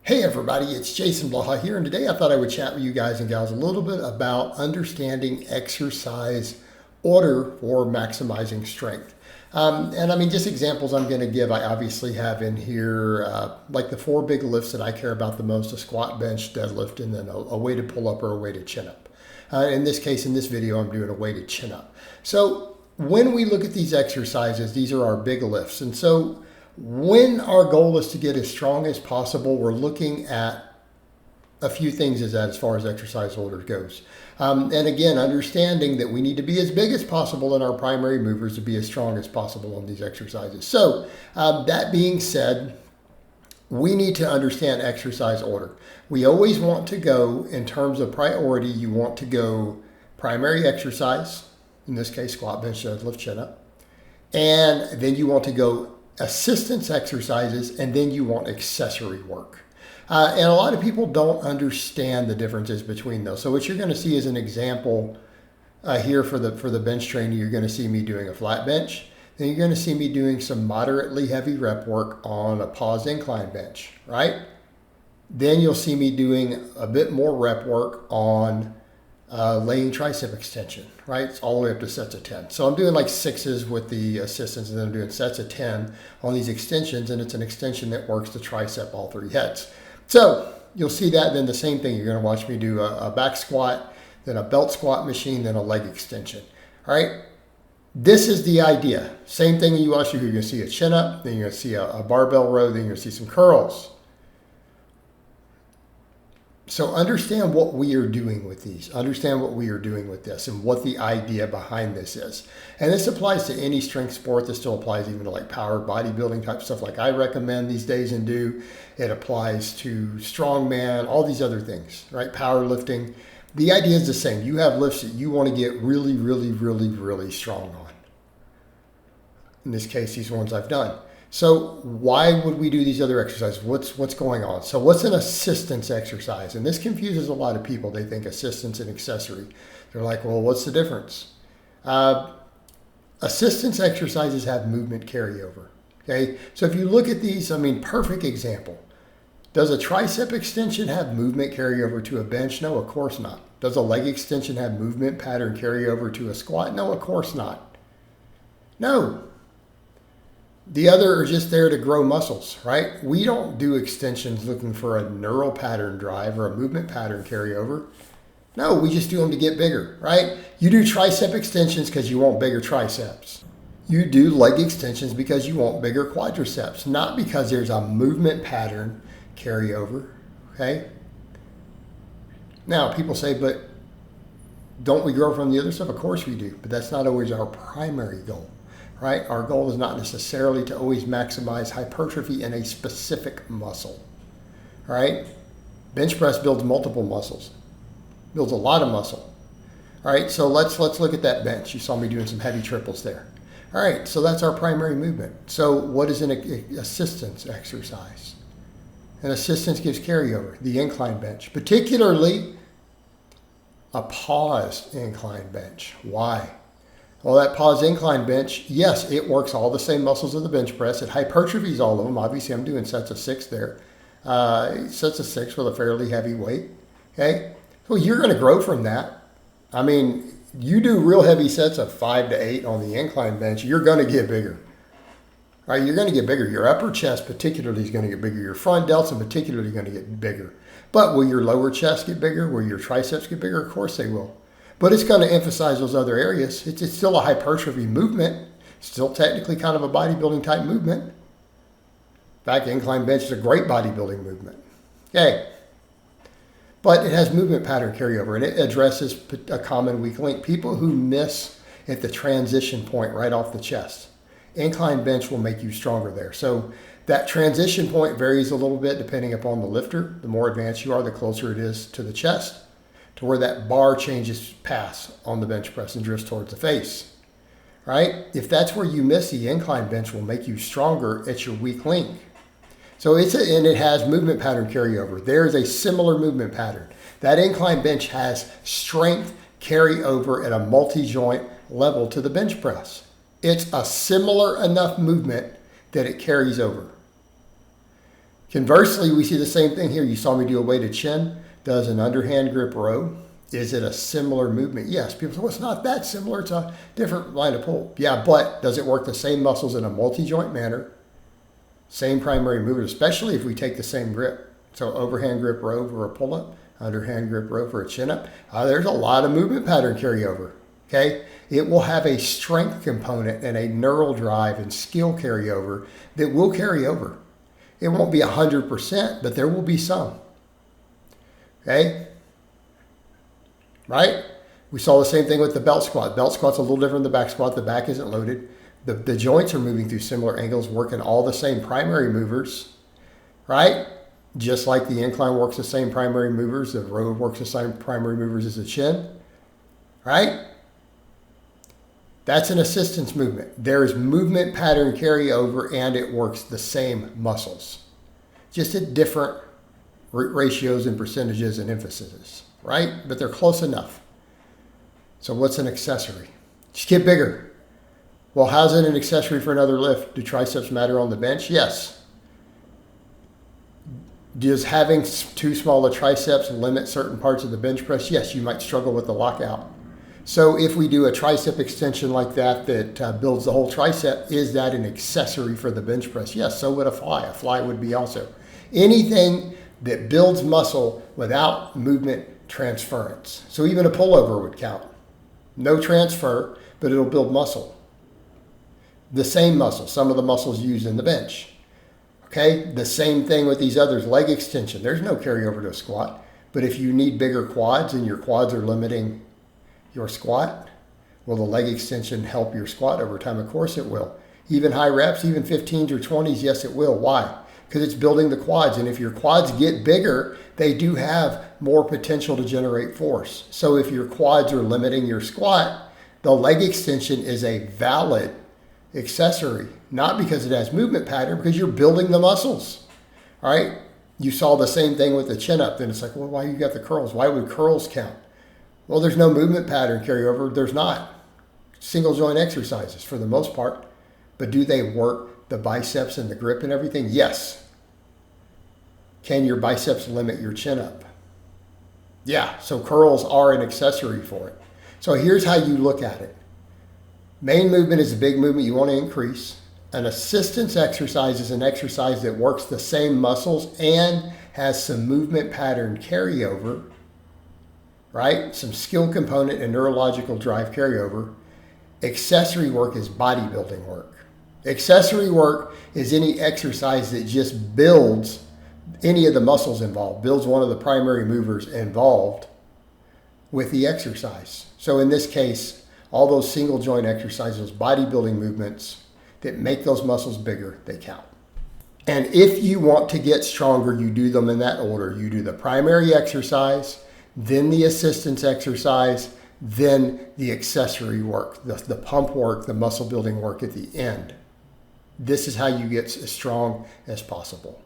Hey everybody, it's Jason Blaha here, and today I thought I would chat with you guys and gals a little bit about understanding exercise order for maximizing strength. And I mean, just examples I'm going to give, I obviously have in here, like the 4 big lifts that I care about the most: a squat, bench, deadlift, and then a weighted pull up or a weighted chin up. In this case, in this video, I'm doing a weighted chin up. So when we look at these exercises, these are our big lifts. And so when our goal is to get as strong as possible, we're looking at a few things as far as exercise order goes. And again, understanding that we need to be as big as possible in our primary movers to be as strong as possible on these exercises. So that being said, we need to understand exercise order. We always want to go, in terms of priority, you want to go primary exercise, in this case, squat, bench, deadlift, chin up. And then you want to go assistance exercises, and then you want accessory work. And a lot of people don't understand the differences between those. So what you're going to see is an example here for the bench training. You're going to see me doing a flat bench. Then you're going to see me doing some moderately heavy rep work on a pause incline bench, right? Then you'll see me doing a bit more rep work on laying tricep extension, right? It's all the way up to sets of 10. So I'm doing like 6s with the assistance, and then I'm doing sets of 10 on these extensions, and it's an extension that works the tricep all 3 heads. So you'll see that. Then the same thing, you're going to watch me do a back squat, then a belt squat machine, then a leg extension. All right. This is the idea. Same thing you watch. You're going to see a chin up, then you're going to see a barbell row, then you're going to see some curls. So understand what we are doing with these. Understand what we are doing with this and what the idea behind this is. And this applies to any strength sport. This still applies even to like power bodybuilding type stuff like I recommend these days and do. It applies to strongman, all these other things, right? Powerlifting. The idea is the same. You have lifts that you want to get really, really, really, really strong on. In this case, these ones I've done. So why would we do these other exercises? What's going on? So what's an assistance exercise? And this confuses a lot of people. They think assistance and accessory. They're like, well, what's the difference? Assistance exercises have movement carryover. Okay, so if you look at these, I mean, perfect example. Does a tricep extension have movement carryover to a bench? No, of course not. Does a leg extension have movement pattern carryover to a squat? No, of course not. No. The other are just there to grow muscles, right? We don't do extensions looking for a neural pattern drive or a movement pattern carryover. No, we just do them to get bigger, right? You do tricep extensions because you want bigger triceps. You do leg extensions because you want bigger quadriceps, not because there's a movement pattern carryover, okay? Now, people say, but don't we grow from the other stuff? Of course we do, but that's not always our primary goal. Right? Our goal is not necessarily to always maximize hypertrophy in a specific muscle. Right? Bench press builds multiple muscles, builds a lot of muscle. All right, so let's look at that bench. You saw me doing some heavy triples there. All right, so that's our primary movement. So what is an assistance exercise? An assistance gives carryover, the incline bench, particularly a paused incline bench. Why? Well, that pause incline bench, yes, it works all the same muscles of the bench press. It hypertrophies all of them. Obviously, I'm doing sets of 6 there. Sets of 6 with a fairly heavy weight. Okay? Well, you're going to grow from that. I mean, you do real heavy sets of 5 to 8 on the incline bench, you're going to get bigger. Right? You're going to get bigger. Your upper chest particularly is going to get bigger. Your front delts are particularly going to get bigger. But will your lower chest get bigger? Will your triceps get bigger? Of course they will. But it's going to emphasize those other areas. It's still a hypertrophy movement. Still technically kind of a bodybuilding type movement. In fact, incline bench is a great bodybuilding movement. Okay. But it has movement pattern carryover, and it addresses a common weak link. People who miss at the transition point right off the chest. Incline bench will make you stronger there. So that transition point varies a little bit depending upon the lifter. The more advanced you are, the closer it is to the chest, to where that bar changes pass on the bench press and drifts towards the face, right? If that's where you miss, the incline bench will make you stronger at your weak link. So and it has movement pattern carryover. There's a similar movement pattern. That incline bench has strength carryover at a multi-joint level to the bench press. It's a similar enough movement that it carries over. Conversely, we see the same thing here. You saw me do a weighted chin. Does an underhand grip row. Is it a similar movement? Yes. People say, well, it's not that similar. It's a different line of pull. Yeah, but does it work the same muscles in a multi-joint manner? Same primary movement, especially if we take the same grip. So overhand grip row for a pull-up, underhand grip row for a chin-up. There's a lot of movement pattern carryover, okay? It will have a strength component and a neural drive and skill carryover that will carry over. It won't be 100%, but there will be some, okay? Right? We saw the same thing with the belt squat. Belt squat's a little different than the back squat. The back isn't loaded. The joints are moving through similar angles, working all the same primary movers, right? Just like the incline works the same primary movers, the row works the same primary movers as the chin, right? That's an assistance movement. There is movement pattern carryover and it works the same muscles, just at different ratios and percentages and emphases, right? But they're close enough. So what's an accessory? Just get bigger. Well, how's it an accessory for another lift? Do triceps matter on the bench? Yes. Does having too small a triceps limit certain parts of the bench press? Yes, you might struggle with the lockout. So if we do a tricep extension like that builds the whole tricep, is that an accessory for the bench press? Yes, so would a fly. A fly would be also. Anything that builds muscle without movement transference. So even a pullover would count. No transfer, but it'll build muscle. The same muscle, some of the muscles used in the bench. Okay, the same thing with these others. Leg extension, there's no carryover to a squat. But if you need bigger quads and your quads are limiting your squat, will the leg extension help your squat over time? Of course it will. Even high reps, even 15s or 20s, yes it will. Why? Because it's building the quads. And if your quads get bigger, they do have more potential to generate force. So if your quads are limiting your squat, the leg extension is a valid accessory, not because it has movement pattern, because you're building the muscles. All right. You saw the same thing with the chin up. Then it's like, well, why you got the curls? Why would curls count? Well, there's no movement pattern carryover. There's not. Single joint exercises for the most part. But do they work the biceps and the grip and everything? Yes. Can your biceps limit your chin up? Yeah. So curls are an accessory for it. So here's how you look at it. Main movement is a big movement you want to increase. An assistance exercise is an exercise that works the same muscles and has some movement pattern carryover, right? Some skill component and neurological drive carryover. Accessory work is bodybuilding work. Accessory work is any exercise that just builds any of the muscles involved, builds one of the primary movers involved with the exercise. So in this case, all those single joint exercises, bodybuilding movements that make those muscles bigger, they count. And if you want to get stronger, you do them in that order. You do the primary exercise, then the assistance exercise, then the accessory work, the pump work, the muscle building work at the end. This is how you get as strong as possible.